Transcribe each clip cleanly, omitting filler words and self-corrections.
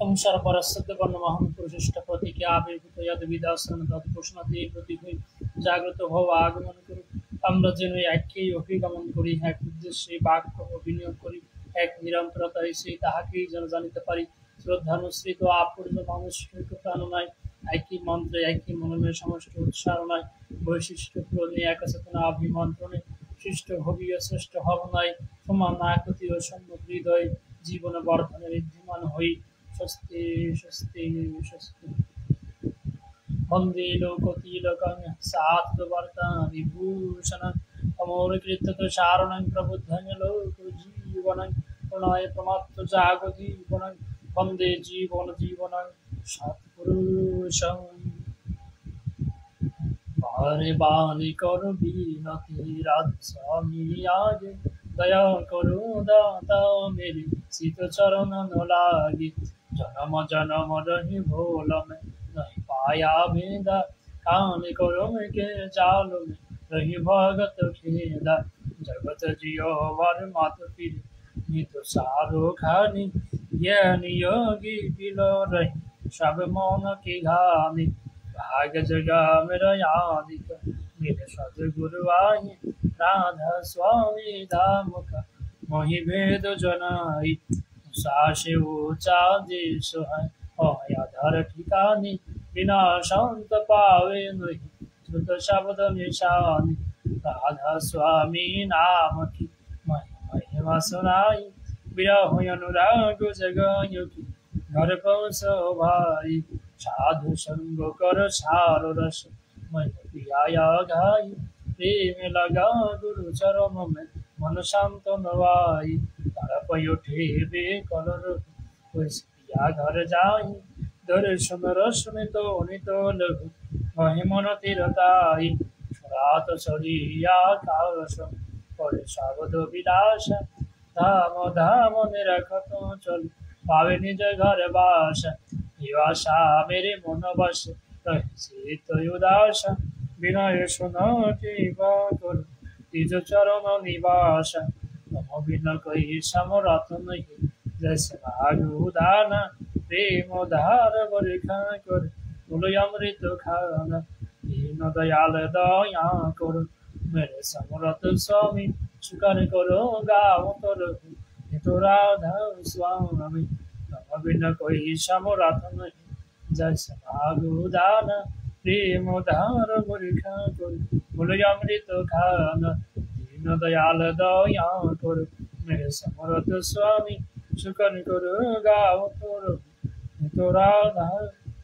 সংসারপরস্যদ্বর্ণ মহাপুরুষিষ্ঠ প্রতীকে আবির্ভূত যদ্বিদাসন তৎপুষ্ণতে প্রতীকে জাগ্রত ভব আগমন করি। আমরা যেন একই অভিগমন করি, এক উদ্দেশ্যে বাক্য বিনিয়োগ করি, এক নিরন্তরতায় সেই তাহাকেই যেন জানিতে পারি। শ্রদ্ধানুসৃত আপূর্ণ মানুষ প্রাণনায় একই মন্ত্রে একই মননের সমষ্টি উচ্চারণায় বৈশিষ্ট্য পূরণে একচেতনা অভিমন্ত্রণে সৃষ্ট ভবিও শ্রেষ্ঠ হবনায় সমান আকতি ও সম্মুখ হৃদয় জীবন বর্ধনে ঋদ্ধিমান হই। স্বস্তি স্বস্তি স্বস্তি। বন্দে লোকতিলকং সাত্তবার্তা বিভূষণং অমরকৃত্যতুষারণং প্রবুদ্ধং লোকজীবনং প্রণয় প্রমাত্ত জাগদীপনং বন্দে জীবনং সৎপুরুষং। বারে বারে করো বিনতি রাধস্বামী আগে দয়া করো দাতা মেরে শীত চরণ লাগে জনম জনম রহি ভোল में नहीं पाया भेदा कान करो में के जाल में रही भगत खेदा जगत जियो वर मात पीर नित सारो खानी ज्ञान योगी बिलो रही सब मौन की घानी भाग जगा मेरा यादिक मेरे सदगुरु आई राधा स्वामी धाम का मोहि भेद जनाई साशे ऊंचा देश है आधार ठिकानी बिना शांत पावे नहीं श्रुत शब्द निशानी राधा स्वामी नाम की महिमा सुनाई विरह अनुराग जगायो की घर पहुँचो भाई साधु संग कर सार रस मन पिया गाई प्रेम लगा गुरु चरण में मन शांत नवाई तरफ उठे बेकलर पिया घर जाई दर्शन रश्मि तो नित लघु महिमन तीरताई रात सरिया काश पर शब्द विलास धाम धाम निरखत चल पावे निज घर बास आशा मेरे मन बस शीत उदास विनय सुनो कृपा कर तिज चरण निवास तम बिन कही समरथ नहीं जैसे भागु दाना प्रेम धार बरिखा कर बोलो अमृत खाना दीन दयाल दया करो मेरे समरथ स्वामी स्वीकार करो गाओ तो राधा स्वामी तम बिन कोई समरथ नहीं जैसे भागु दाना प्रेम धार बरिखा कर बोलो अमृत खाना दीन दयाल दया करो मेरे समरथ स्वामी स्वीकार करो गाओ तो राधा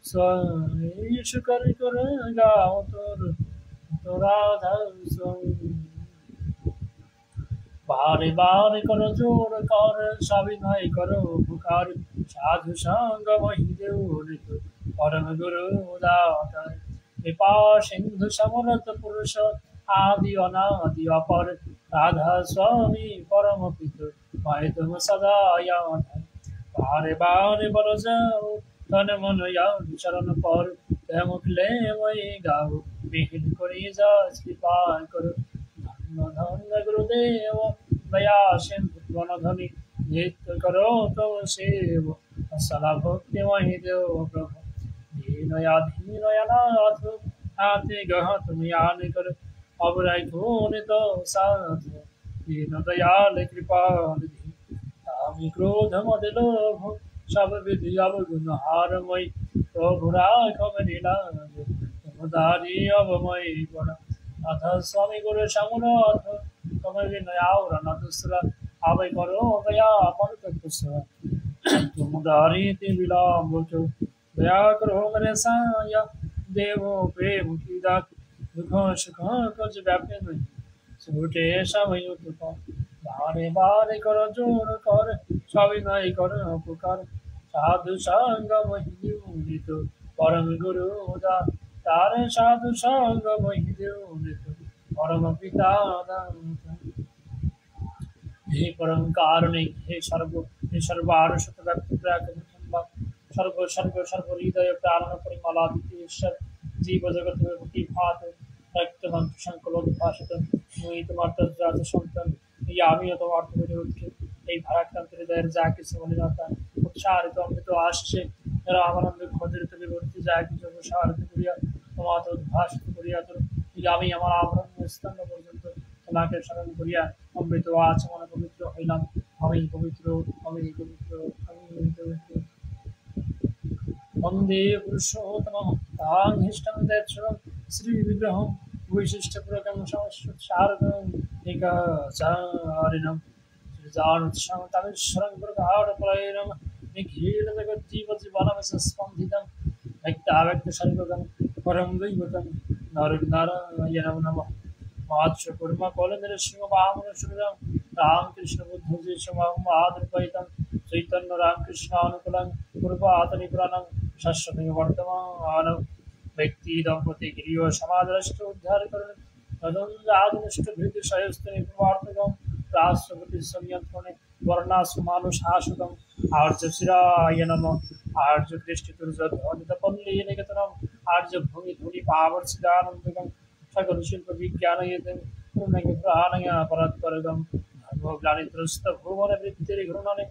स्वामी स्वीकार करो गाओ तो राधा स्वामी। बारे बारे करो जोर कर सविनय करो पुकार साधु संग वही देवृत परम गुरु दाता कृपा सिंधु समरथ पुरुष आदि अनादि अपर राधा स्वामी परम पितु मैं तुम सदा याद बारे बारे बल जाओ तन मन याद चरण पर मुखले वही गाओ मिहिर करी जा कृपा करो धन्य धन्य गुरुदेव दया सिंधु धनी नित्य करो तो सेव सला भक्ति वही देव प्रभु दीन अनाथ आते गह तुम यान कर अब राखो तो साथ दीन दयाल कृपा निधि तामि क्रोध मद लोभ सब विधि अवगुण हारमय प्रभु राख मेरी लाज तुम दारी अवमय गुण अथ स्वामी गुरु समनाथ तुम विनयावर न दूसरा आवे करो दया अमृत कुशल तुम दारी ते विलाम चो दया करो मेरे साया देवो प्रेम की दात दुख सुख कुछ व्याप्य नहीं छूटे सब युद्ध बारे बारे करो जोर कर सविनय करो पुकार साधु संग महित परम गुरु दा तारे साधु संग महित परम पिता हे परम कारुणिक हे सर्वार शत व्यक्त सर्व सर्व सर्व हृदय प्राण परिमलादित्येश्वर जीव जगत की भात रक्तमंत संकलन भाषित मोहित मर्तजात संतन यामी तो अर्थ मेरे उठे এই ভারাক্রান্ত হৃদয়ের যা কিছু মনে রাখা উৎসাহিত অমৃত আসছে রামানন্দ খোঁজের থেকে ভর্তি যায় কিছু সারিত করিয়া তোমাতে উদ্ভাসিত করিয়া তোর আমি আমার আবরণ স্থান পর্যন্ত তোমাকে স্মরণ করিয়া অমৃত আচমনে পবিত্র হইলাম। আমি পবিত্র, আমি পবিত্র, আমি পবিত্র। वन्दे पुरुषोत्तमं तां हिष्टं तेच्छ्रं श्रीविग्रहं वैशिष्ट्यपुरकं संसारकं निकाचारिणं श्रीजानुत्सं तमीश्वरं प्रगाढप्रलयनं निखिलजगज्जीवजीवनमसस्पन्दितं व्यक्ताव्यक्तसर्वगं परं दैवतं नरनारायणं नमः। मातृकुर्म कौलनिरसिंहवामनसुहृदं रामकृष्णबुद्धजिष्णुमं आदृपैतं चैतन्य रामकृष्णानुकुलं पूर्वातनिपुराणं शाश्वतं वर्तमानं व्यक्ति दम्पति गृह समाजराष्ट्र उद्धार करुण तदनुष्टभृतिशयस्तनिपुवार्तकं राष्ट्रपति संयंत्रणे वर्णाश्रमानुशासकम् आर्यशिराय नमः। आर्यकृष्टितुर्जध्वनितपल्लीनिकेतनम् आर्यभूमिधूलिपावर्षिदानन्दकं सकलशिल्पविज्ञानयतं पूर्णज्ञानय परत्परगं धर्मग्लानित्रस्तभुवनवृत्तिर्घृणने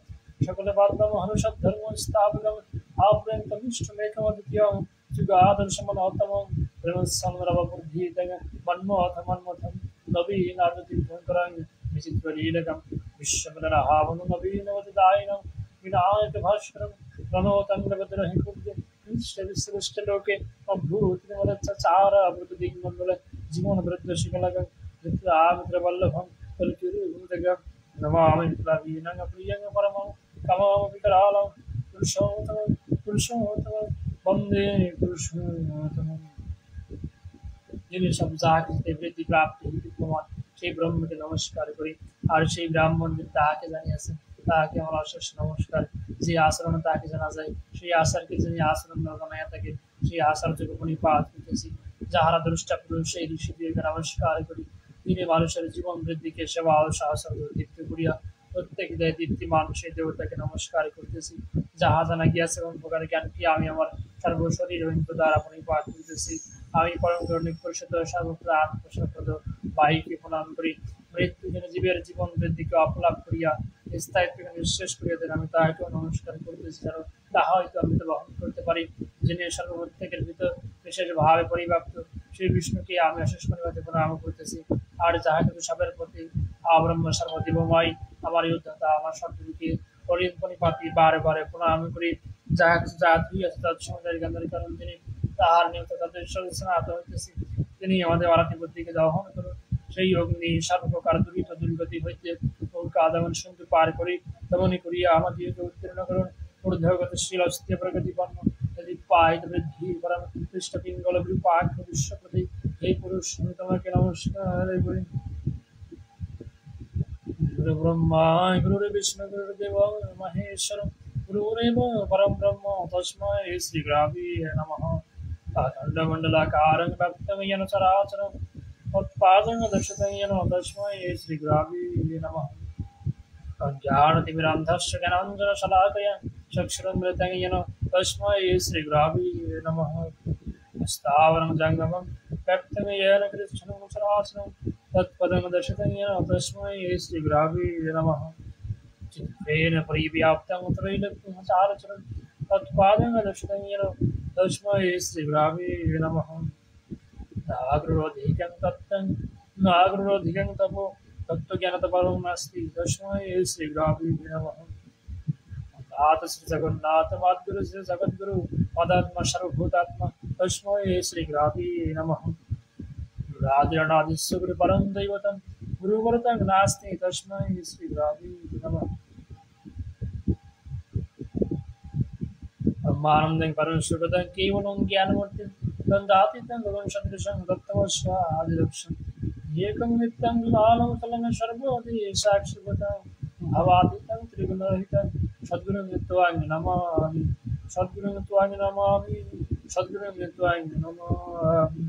सकलपात्रमहर्षद्धर्मं स्थापकम् आप्रेन्तमिष्टमेकमद्वितीयं जुगादर्शमनोत्तमं ब्रह्मसंरवबुद्धितं मन्मोहमन्मथं नवीनार्यतीर्थङ्करं विचित्रलीलकं विश्वमनरहावनु नवीनवदिदायिनं विनायकभास्करं प्रणोतं विश्वविश्वलोके अभूतिमलच्चार अभूतदिङ्मण्डल जीवनवृद्धशिखलकं मित्रामित्रवल्लभं कलिकिरुभूतगं नमामि विप्लवीनं प्रियं परमं कममपि करालं पुरुषोत्तमं पुरुषोत्तमं वन्दे पुरुषोत्तमम्। যিনি সব যা কিছুতে বৃদ্ধি প্রাপ্তি বিদ্যমান সেই ব্রহ্মকে নমস্কার করি। আর সেই ব্রাহ্মণ যে তাহাকে জানিয়েছেন তাহাকে আমার অশেষ নমস্কার। যে আচরণ তাহাকে জানা যায় সেই আচারকে যিনি আচরণ বানাইয়া থাকে সেই আচার্যকে পরিপাত করতেছি। যাহারা দ্রষ্টা পুরুষ সেই ঋষিদেরকে নমস্কার করি। তিনি মানুষের জীবন বৃদ্ধিকে সেবা ও সাহসর্গ দীপ্ত করিয়া প্রত্যেক দেয় দীপ্তিমান সেই দেবতাকে নমস্কার করতেছি। যাহা জানা গিয়াছে এবং প্রকার জ্ঞানকে আমি আমার সর্বশরীর ঐক্য দ্বারা পরিপাত করিতেছি। আমি পরম করণিক পরিষদ সর্বপ্রাণ প্রসাদ বাহিকে প্রণাম করি। মৃত্যুজনে জীবের জীবন বৃদ্ধিকে অপলাপ করিয়া স্থায়িত্বকে নিঃশেষ করিয়া দেন আমি তাহাকেও নমস্কার করতেছি যেন তাহা হয়তো আমি তো বহন করতে পারি। যিনি সর্বপ্রত্যেকের ভিতর বিশেষ ভাবে পরিব্যাপ্ত সেই বিষ্ণুকে আমি অশেষ পরিমাণে প্রণাম করতেছি। আর যাহা কিন্তু সবের প্রতি আব্রহ্ম সর্বদেবময় আমার যোদ্ধাতা আমার শব্দকে অলিন পরিপাতি বারে বারে প্রণাম করি। যাহা কিছু জাতি আছে তার সমুদায় জ্ঞানের কারণ তিনি তাহার নিয়ত তাদের স্নাত হইতেছি। তিনি আমাদের আরাতি বুদ্ধিকে দহন করুন। সেই অগ্নি সর্বপ্রকার দুরিত দুর্গতি হইতে নৌকা যেমন সিন্ধু পার করি তেমনি করিয়া আমাদিগকে উত্তীর্ণ করুন। ঊর্ধ্বগতিশীল অস্থির প্রগতিপন্ন যদি পাই বৃদ্ধি পরম কৃষ্ট পিঙ্গল বিরূপাক বিশ্বপ্রতি হে পুরুষ আমি তোমাকে নমস্কার করি। गुरु ब्रह्मा गुरु विष्णु गुरुदेव महेश्वर गुरुरेव परम ब्रह्म तस्मै श्री गुरवे नमः। अखण्डमण्डलाकारं व्याप्तं येन चराचरं तत्पादं दर्शितं येन तस्मै श्री गुरवे नमः। अज्ञानतिमिरान्धस्य ज्ञानाञ्जनशलाकया चक्षुरुन्मिलितं येन तस्मै श्री गुरवे नमः। स्थावरं जङ्गमं व्यक्तं येन कृष्णं चराचरं तत्पदं दर्शितं येन तस्मै श्री गुरवे नमः। चित्तेन परिव्याप्तं त्रैलोक्यं चराचरं तत्पादं दर्शितं येन तस्मै श्री गुरवे नमः। नागरुरोधिकं तत्तं नागरुरोधिकं तपो तत्त्वज्ञानतपरं नास्ति तस्मै श्री गुरवे नमः। नाथ श्री जगन्नाथ मद्गुरु श्री जगद्गुरु मदात्मा सर्वभूतात्मा तस्मै श्री गुरवे नमः। राधिरणादिस्य गुरु परं दैवतं गुरुवरतं नास्ति तस्मै श्री गुरवे नमः। ब्रह्मानन्दं परं सुखदं केवलं ज्ञानमूर्तिं दन्दातीतं गगन सदृशं दत्तमस्यादिलक्ष्यम् एकं नित्यं विमानं कलं सर्वोदि साक्षिभूतं भवातीतं त्रिगुणरहितं सद्गुरुं त्वां नमामि सद्गुरुं त्वां नमामि सद्गुरुं त्वां नमामि।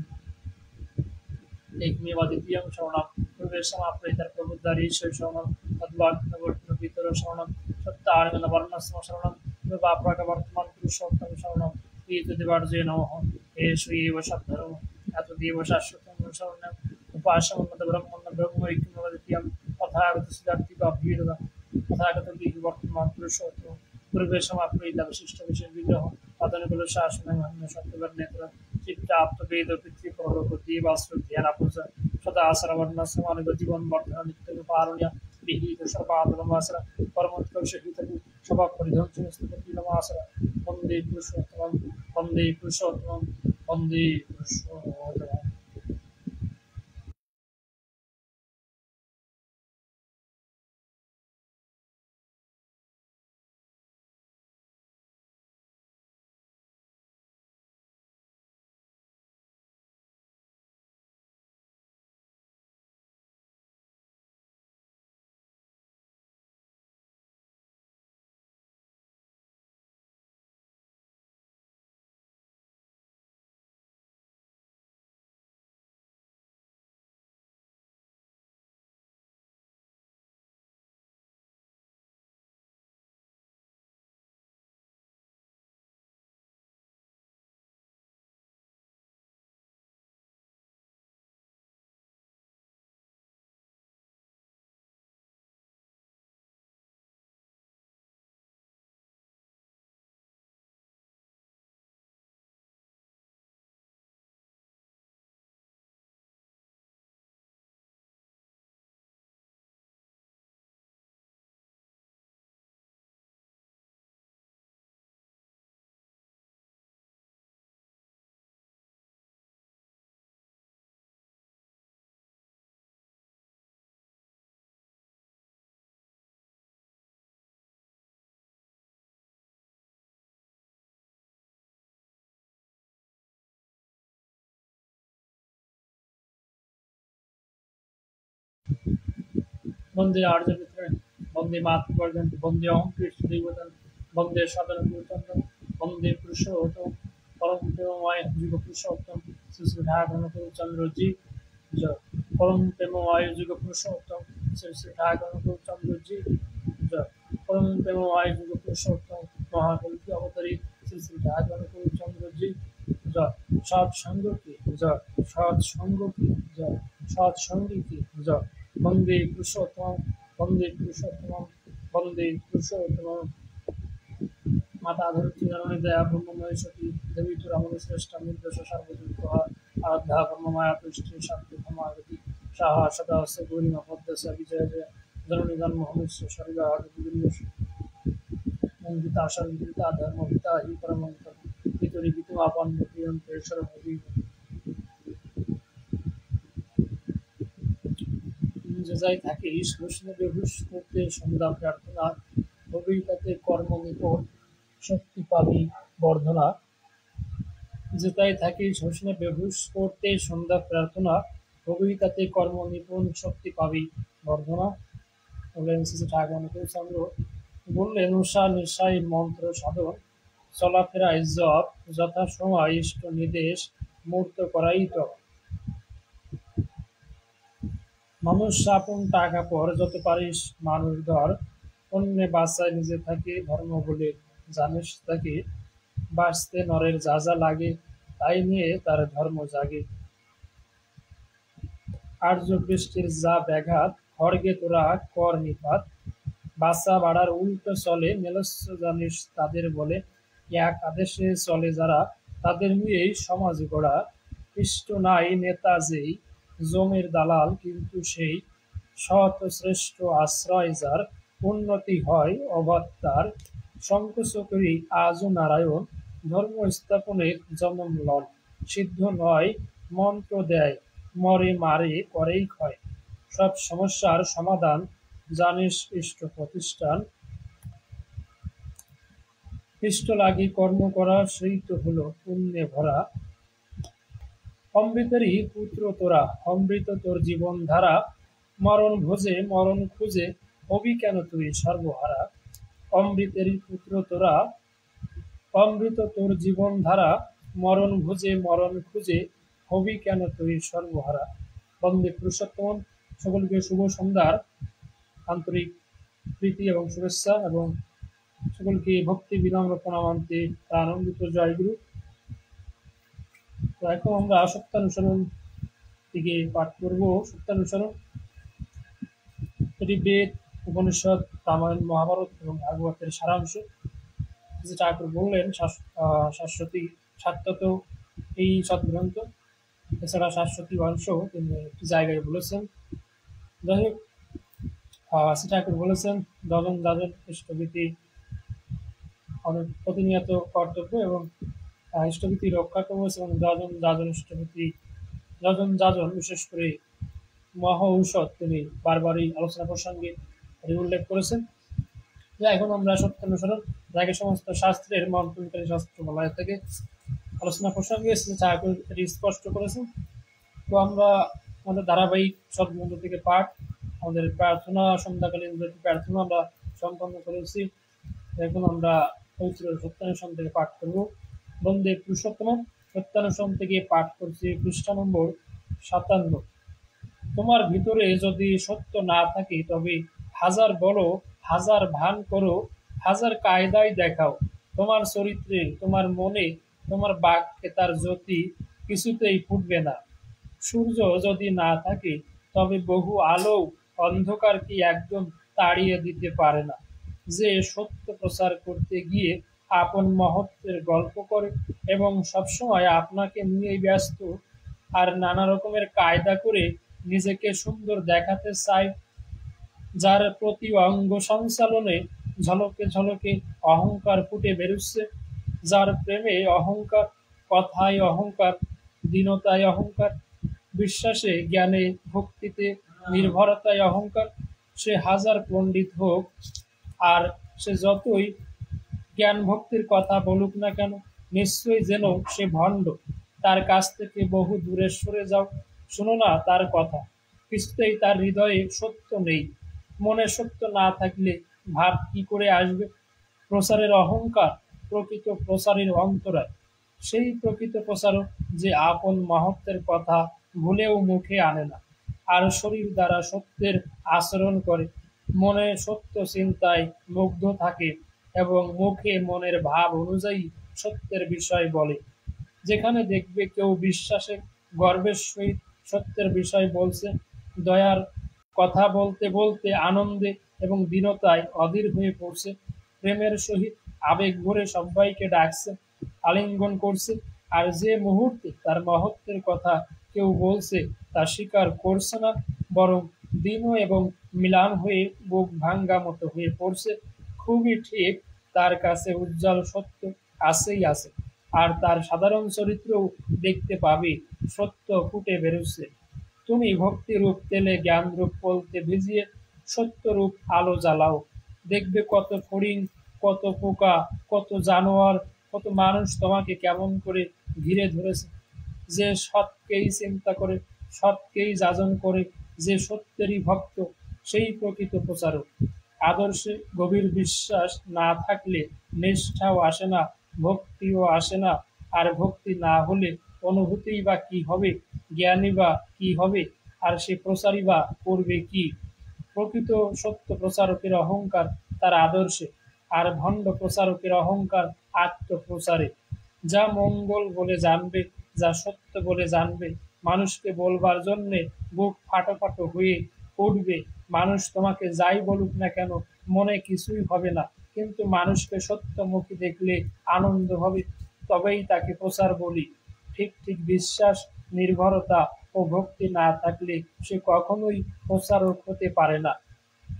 एकमेव द्वितीयं शरणं पूर्वेशमाप्रेतर प्रबुद्धारीश्वर शरणं तद्वाक्यवर्तनपितर शरणं सत्तानन्दवर्णस्म शरणं कृपाप्रकवर्तमान पुरुषोत्तम शरणं एतदेवार्जे नमः। एष एव सद्धर्मः एतदेव शाश्वतं शरणम् उपासमन्नतब्रह्मण्य ब्रह्मैक्यमद्वितीयं तथागतसिद्धार्थिकाभीरः तथागतवर्तमान पुरुषोत्तम পূর্বে সমাপ্রিতা বিশিষ্ট বিশেষ বিগ্রহ আধুনিক শাসন মহিম সত্যবার নেত্র চিত্তাপ্তবেদ পিতৃপ্রলোক দেবাশ্র ধ্যান পূজা সদা আশ্রবর্ণ সমানগ জীবন বর্ধন নিত্য পারণীয় বিহিত সর্বাধর্মাশ্র পরমোৎকর্ষ হিত সভা পরিধ্বংস স্থিতিলমাশ্র বন্দে পুরুষোত্তম বন্দে পুরুষোত্তম বন্দে পুরুষোত্তম। বন্দে আর্যপুত্র বন্দে মাতৃবর্ধন বন্দে অহংকৃষ্ণ দেবতন বন্দে সদন গুরুচন্দ্র বন্দে পুরুষোত্তম পরম প্রেমময় যুগ পুরুষোত্তম শ্রী শ্রী ঠাকুর চন্দ্র জি জয়। পরম প্রেমময় যুগ পুরুষোত্তম শ্রী শ্রী ঠাকুর চন্দ্র জি জয়। পরম প্রেমময় যুগ পুরুষোত্তম মহাকল্কি অবতারী শ্রী শ্রী ঠাকুর চন্দ্র জি জয়। সৎসঙ্গ কি জয়, সৎসঙ্গ কি জয়, সৎসঙ্গী কি জয়। বন্দে পুরুষোত্তম বন্দে পুরুষোত্তম বন্দে পুরুষোত্তম। মাতা ধরিত্রী জননী দয়া ব্রহ্মময় সতী দেবী চূড়ামণি শ্রেষ্ঠ নির্দোষ সর্বযুক্ত আরাধ্যা ব্রহ্মমায়া পৃষ্ঠে শান্তি ক্ষমাগতি সাহা সদা সে গৌরিমা পদ্মসা বিজয় জয় জননী জন্মহমিষ্য শরীরা বিভিন্ন মঙ্গিতা সর্বিতা ধর্মপিতা হি পরমঙ্কর পিতরি পিতুমাপন্ন প্রিয়ন্তে সর্বদী। যাই থাকিস কৃষ্ণ বেহুশ করতে সন্ধ্যা প্রার্থনা হবেই তাতে কর্ম নিকট শক্তি পাবি বর্ধনা। যেটাই থাকিস হোসনে বেহুশ করতে সন্ধ্যা প্রার্থনা হবেই তাতে কর্ম নিপুণ শক্তি পাবি বর্ধনা। বললেন শ্রী ঠাকুর চন্দ্র বললেন উষা নিশাই মন্ত্র সাধন চলাফেরায় জপ যথাসময় ইষ্ট নির্দেশ মূর্ত করাই তো। মানুষ আপন টাকা পর যত পারিস মানুষ ধর অন্যে বাঁচায় নিজে থাকে ধর্ম বলে জানিস তাকে বাঁচতে নরের যা যা লাগে তাই নিয়ে তার ধর্ম জাগে। আর্য বৃষ্টির যা ব্যাঘাত খড়গে তোরা কর নিপাত বাঁচা বাড়ার উল্টো চলে মেলস্য জানিস তাদের বলে এক আদেশে চলে যারা তাদের নিয়েই সমাজ গড়া। ইষ্ট নাই নেতা যেই জমের দালাল কিন্তু সেই সৎ শ্রেষ্ঠ আশ্রয় যার উন্নতি হয় অবাধ তার। সংকোচ করি আজও নারায়ণ ধর্ম স্থাপনের জনম লন সিদ্ধ নয় মন্ত্র দেয় মরে মারে করেই ক্ষয়। সব সমস্যার সমাধান জানিস ইষ্ট প্রতিষ্ঠান ইষ্ট লাগি কর্ম করা সেই তো হলো পুণ্যে ভরা। অমৃতেরই পুত্র তোরা অমৃত তোর জীবন ধারা মরণ ভোজে মরণ খুঁজে হবি কেন তুই সর্বহারা। অমৃতেরই পুত্র তোরা অমৃত তোর জীবন ধারা মরণ ভোজে মরণ খুঁজে হবি কেন তুই সর্বহারা। বন্দে পুরুষোত্তম। সকলকে শুভ সন্ধ্যার আন্তরিক প্রীতি এবং শুভেচ্ছা এবং সকলকে ভক্তি বিনম্র প্রণামান্তে আনন্দিত জয়গুরু। তো এখন আমরা সত্যানুসরণ থেকে পাঠ করব। সত্যানুসরণ এটি বেদ উপনিষদ রামায়ণ মহাভারত এবং ভাগবতের সারাংশ। যে ঠাকুর বললেন শাশ্বতী সাত্যত এই সৎগ্রন্থ, এছাড়া শাশ্বতী অংশ তিনি একটি জায়গায় বলেছেন। যাই হোক, শ্রী ঠাকুর বলেছেন যজন যাজন ইষ্টভীতি অনেক প্রতিনিয়ত কর্তব্য এবং ইষ্টভীতি রক্ষা করেছে এবং যজন যাজন ইষ্টভীতি যজন যাজন বিশেষ করে মহা ঔষধ তিনি বারবারই আলোচনা প্রসঙ্গে উল্লেখ করেছেন। যে এখন আমরা সত্যানুসরণ যাকে সমস্ত শাস্ত্রের মন্ত্রণকারী শাস্ত্র বলা হয়ে থাকে আলোচনা প্রসঙ্গে ঠাকুর এটি স্পষ্ট করেছেন। তো আমরা আমাদের ধারাবাহিক সৎগ্রন্থ থেকে পাঠ, আমাদের প্রার্থনা সন্ধ্যাকালীন যে প্রার্থনা আমরা সম্পন্ন করেছি, এখন আমরা পবিত্র সত্যানুসরণ থেকে পাঠ করব। বন্দে পুরুষোত্তম সত্যানুসরণ থেকে পাঠ করছি পৃষ্ঠা নম্বর 57। তোমার ভিতরে যদি সত্য না থাকে তবে হাজার বলো, হাজার ভান করো, হাজার কায়দায় দেখাও, তোমার চরিত্রে, তোমার মনে, তোমার বাক্যে তার জ্যোতি কিছুতেই ফুটবে না। সূর্য যদি না থাকে তবে বহু আলো অন্ধকারকে একদম তাড়িয়ে দিতে পারে না। যে সত্য প্রচার করতে গিয়ে আপন মহত্বের গল্প করে এবং সবসময় আপনাকে নিয়ে ব্যস্ত আর নানা রকমের কায়দা করে নিজেকে সুন্দর দেখাতে চায়, যার প্রতি অঙ্গ সঞ্চালনে ঝলকে ঝলকে অহংকার ফুটে বেরুচ্ছে, যার প্রেমে অহংকার, কথায় অহংকার, দীনতায় অহংকার, বিশ্বাসে, জ্ঞানে, ভক্তিতে, নির্ভরতায় অহংকার, সে হাজার পণ্ডিত হোক আর সে যতই জ্ঞান ভক্তির কথা বলুক না কেন, নিশ্চয়ই যেন সে ভণ্ড। তার কাছ থেকে বহু দূরে সরে যাও, শোনো না তার কথা। কিছুতেই তার হৃদয়ে সত্য নেই। মনে সত্য না থাকলে ভাব কি করে আসবে? প্রচারের অহংকার প্রকৃত প্রচারের অন্তরায়। সেই প্রকৃত প্রচারক যে আপন মহত্বের কথা ভুলেও মুখে আনে না, আর শরীর দ্বারা সত্যের আচরণ করে, মনে সত্য চিন্তায় মুগ্ধ থাকে এবং মুখে মনের ভাব অনুযায়ী সত্যের বিষয় বলে। যেখানে দেখবে কেউ বিশ্বাসে গর্বের সহিত সত্যের বিষয় বলছে, দয়ার কথা বলতে বলতে আনন্দে এবং দীনতায় অধীর হয়ে পড়ছে, প্রেমের সহিত আবেগ ভরে সবাইকে ডাকছে, আলিঙ্গন করছে, আর যে মুহূর্তে তার মহত্বের কথা কেউ বলছে তা স্বীকার করছে না, বরং দীন এবং মিলান হয়ে বুক ভাঙ্গা মতো হয়ে পড়ছে, খুবই ঠিক তার কাছে উজ্জ্বল সত্য আছেই আছে, আর তার সাধারণ চরিত্রও দেখতে পাবে সত্য ফুটে বেরোচ্ছে। তুমি ভক্তিরূপ তেলে জ্ঞানরূপ পলতে ভিজিয়ে সত্যরূপ আলো জ্বালাও, দেখবে কত ফড়িং, কত পোকা, কত জানোয়ার, কত মানুষ তোমাকে কেমন করে ঘিরে ধরেছে। যে সৎকেই চিন্তা করে, সৎকেই যাজন করে, যে সত্যেরই ভক্ত, সেই প্রকৃত প্রচারক। আদর্শে গভীর বিশ্বাস না থাকলে নিষ্ঠাও আসে না, ভক্তিও আসে না, আর ভক্তি না হলে অনুভূতিই বা কি হবে, জ্ঞানী বা কি হবে, আর সে প্রচারই বা করবে কি? প্রকৃত সত্য প্রচারকের অহংকার তার আদর্শে, আর ভণ্ড প্রচারকের অহংকার আত্মপ্রচারে। যা মঙ্গল বলে জানবে, যা সত্য বলে জানবে, মানুষকে বলবার জন্যে বুক ফাটো ফাটো হয়ে উঠবে। মানুষ তোমাকে যাই বলুক না কেন মনে কিছুই হবে না, কিন্তু মানুষকে সত্যমুখী দেখলে আনন্দ হবে, তবেই তাকে প্রচার বলি। ঠিক ঠিক বিশ্বাস, নির্ভরতা ও ভক্তি না থাকলে সে কখনোই প্রচারক হতে পারে না।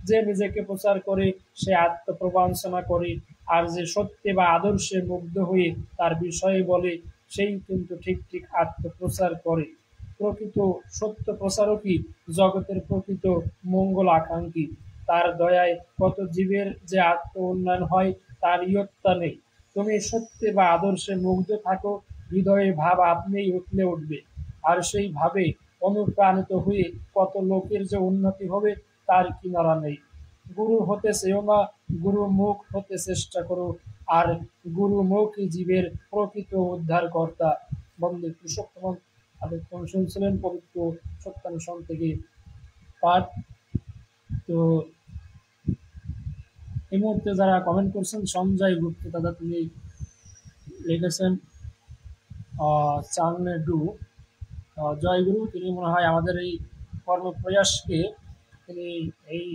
যে নিজেকে প্রচার করে সে আত্মপ্রবঞ্চনা করে, আর যে সত্যে বা আদর্শে মুগ্ধ হয়ে তার বিষয়ে বলে সেই কিন্তু ঠিক ঠিক আত্মপ্রচার করে। প্রকৃত সত্য প্রচারকই জগতের প্রকৃত মঙ্গল আকাঙ্ক্ষী। তার দয়ায় কত জীবের যে আত্ম উন্নয়ন হয় তার ইয়ত্তা নেই। তুমি সত্যে বা আদর্শে মুগ্ধ থাকো, হৃদয়ে ভাব আপনিই উঠলে উঠবে, আর সেই ভাবে অনুপ্রাণিত হয়ে কত লোকের যে উন্নতি হবে তার কিনারা নেই। গুরু হতে চেয়েও না, গুরু মুখ হতে চেষ্টা করো, আর গুরু মুখই জীবের প্রকৃত উদ্ধারকর্তা। বন্দে পুরুষোত্তম। এতক্ষণ শুনছিলেন পবিত্র সত্যানুসরণ থেকে পাঠ। তো এই মুহূর্তে যারা কমেন্ট করছেন, সঞ্জয় গুপ্ত দাদা তিনি লিখেছেন চাংনে ডু জয়গুরু, তিনি মনে হয় আমাদের এই কর্মপ্রয়াসকে তিনি এই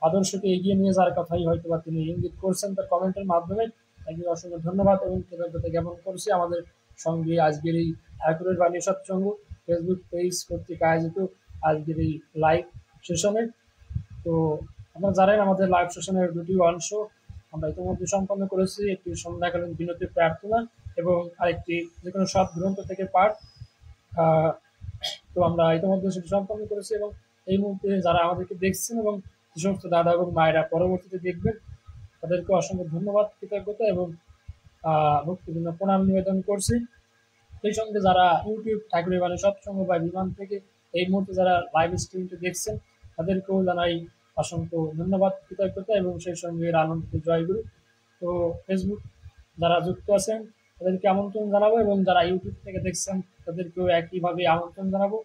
আদর্শকে এগিয়ে নিয়ে যাওয়ার কথাই হয়তো বা তিনি ইঙ্গিত করছেন তার কমেন্টের মাধ্যমে। তাকে অসংখ্য ধন্যবাদ এবং কৃতজ্ঞতা জ্ঞাপন করছি। আমাদের সঙ্গে আজকের এই ঠাকুরের বাণী সৎসঙ্গ ফেসবুক পেজ কর্তৃক আয়োজিত আজকের এই লাইভ সেশনে। তো আপনারা জানেন আমাদের লাইভ সেশনের দুটি অংশ আমরা ইতিমধ্যে সম্পন্ন করেছি, একটি সন্ধ্যাকালীন বিনতি প্রার্থনা এবং আরেকটি যে কোনো সব গ্রন্থ থেকে পাঠ। তো আমরা ইতিমধ্যে সেটি সম্পন্ন করেছি এবং এই মুহূর্তে যারা আমাদেরকে দেখছেন এবং যে সমস্ত দাদা এবং মায়েরা পরবর্তীতে দেখবেন তাদেরকে অসংখ্য ধন্যবাদ, কৃতজ্ঞতা এবং ভক্তিপূর্ণ প্রণাম নিবেদন করছি। সেই সঙ্গে যারা ইউটিউব ঠাকুরের বাণী সৎসঙ্গ বা বিমান থেকে এই মুহূর্তে যারা লাইভ স্ট্রিমটি দেখছেন তাদেরকেও জানাই অসংখ্য ধন্যবাদ, কৃতজ্ঞতা এবং সেই সঙ্গে আনন্দিত জয়গুরু। তো ফেসবুক যারা যুক্ত আছেন তাদেরকে আমন্ত্রণ জানাবো এবং যারা ইউটিউব থেকে দেখছেন তাদেরকেও একইভাবে আমন্ত্রণ জানাবো।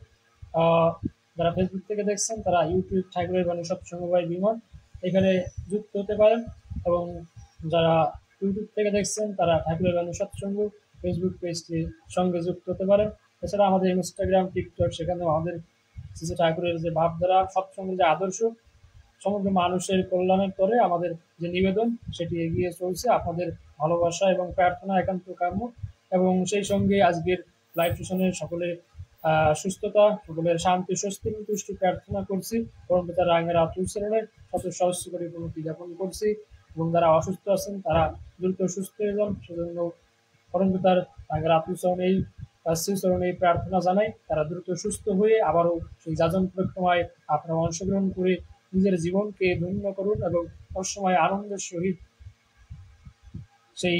যারা ফেসবুক থেকে দেখছেন তারা ইউটিউব ঠাকুরের বাণী সৎসঙ্গ বা বিমান এখানে যুক্ত হতে পারেন এবং যারা ইউটিউব থেকে দেখছেন তারা ঠাকুরের বাণী সৎসঙ্গ ফেসবুক পেজটির সঙ্গে যুক্ত হতে পারেন। এছাড়া আমাদের ইনস্টাগ্রাম, টিকটক, সেখানেও আমাদের শ্রী ঠাকুরের যে ভাবধারা সৎসঙ্গের যে আদর্শ সমগ্র মানুষের কল্যাণের তরে আমাদের যে নিবেদন সেটি এগিয়ে চলছে। আপনাদের ভালোবাসা এবং প্রার্থনা একান্ত কাম্য এবং সেই সঙ্গে আজকের লাইভ সেশনের সকলের সুস্থতা, সকলের শান্তি, স্বস্তি এবং তুষ্টি প্রার্থনা করছি। পরমপিতা রাঙের আতুল চরণের শত সহস্র করে প্রণতি জ্ঞাপন করছি এবং যারা অসুস্থ আছেন তারা দ্রুত সুস্থ হয়ে যান সেজন্য পরমপিতার রাঙের আতুল চরণেই শ্রীচরণে প্রার্থনা জানাই তারা দ্রুত সুস্থ হয়ে আবারও সেই যাজন পরিক্রমায় আপনারা অংশগ্রহণ করে নিজের জীবনকে ধন্য করুন এবং সবসময় আনন্দের সহিত সেই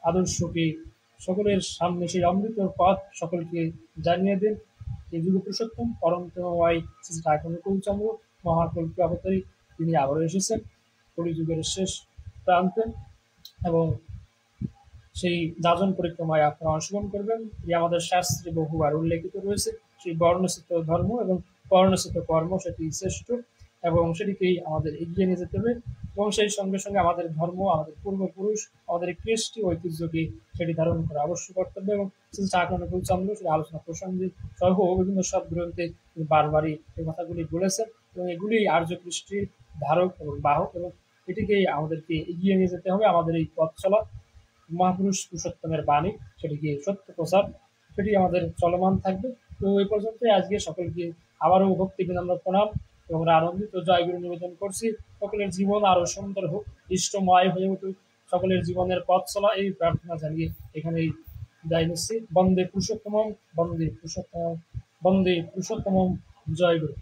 আদর্শকে সকলের সামনে সেই অমৃত পথ সকলকে জানিয়ে দিন। এই যুগ পুরুষোত্তম পরমতময় শ্রী ঠাকুর অনুকূলচন্দ্র মহাকল্পী অবতারী তিনি আবারও এসেছেন কলিযুগের শেষ প্রান্তে এবং সেই যাজন পরিক্রমায় আপনারা অংশগ্রহণ করবেন। এই আমাদের শাস্ত্রে বহুবার উল্লেখিত রয়েছে সেই বর্ণস্থিত ধর্ম এবং বর্ণস্থিত কর্ম সেটি শ্রেষ্ঠ এবং সেটিকেই আমাদের এগিয়ে নিয়ে যেতে হবে এবং সেই সঙ্গে সঙ্গে আমাদের ধর্ম, আমাদের পূর্বপুরুষ, আমাদের কৃষ্টি ঐতিহ্যকে সেটি ধারণ করা অবশ্যই কর্তব্য এবং শ্রী ঠাকুর অনুকূলচন্দ্র সেই আলোচনা প্রসঙ্গে সহ বিভিন্ন সব গ্রন্থে বারবারই এই কথাগুলি বলেছেন এবং এগুলি আর্য কৃষ্টির ধারক এবং বাহক এবং এটিকেই আমাদেরকে এগিয়ে নিয়ে যেতে হবে। আমাদের এই পথ চলা মহাপুরুষ পুরুষোত্তমের বাণী সেটিকে সত্য প্রচার সেটি আমাদের চলমান থাকবে। তো এই পর্যন্তই আজকে সকলকে আবারও ভক্তি বিনম্র প্রণাম এবং আনন্দিত জয়গুরু নিবেদন করছি। সকলের জীবন আরো সুন্দর হোক, ইষ্টময় হয়ে উঠুক, সকলের জীবনের পথ চলা এই প্রার্থনা জানিয়ে এখানেই বিদায় নিচ্ছি। বন্দে পুরুষোত্তম, বন্দে পুরুষোত্তম, বন্দে পুরুষোত্তম, জয়গুরু।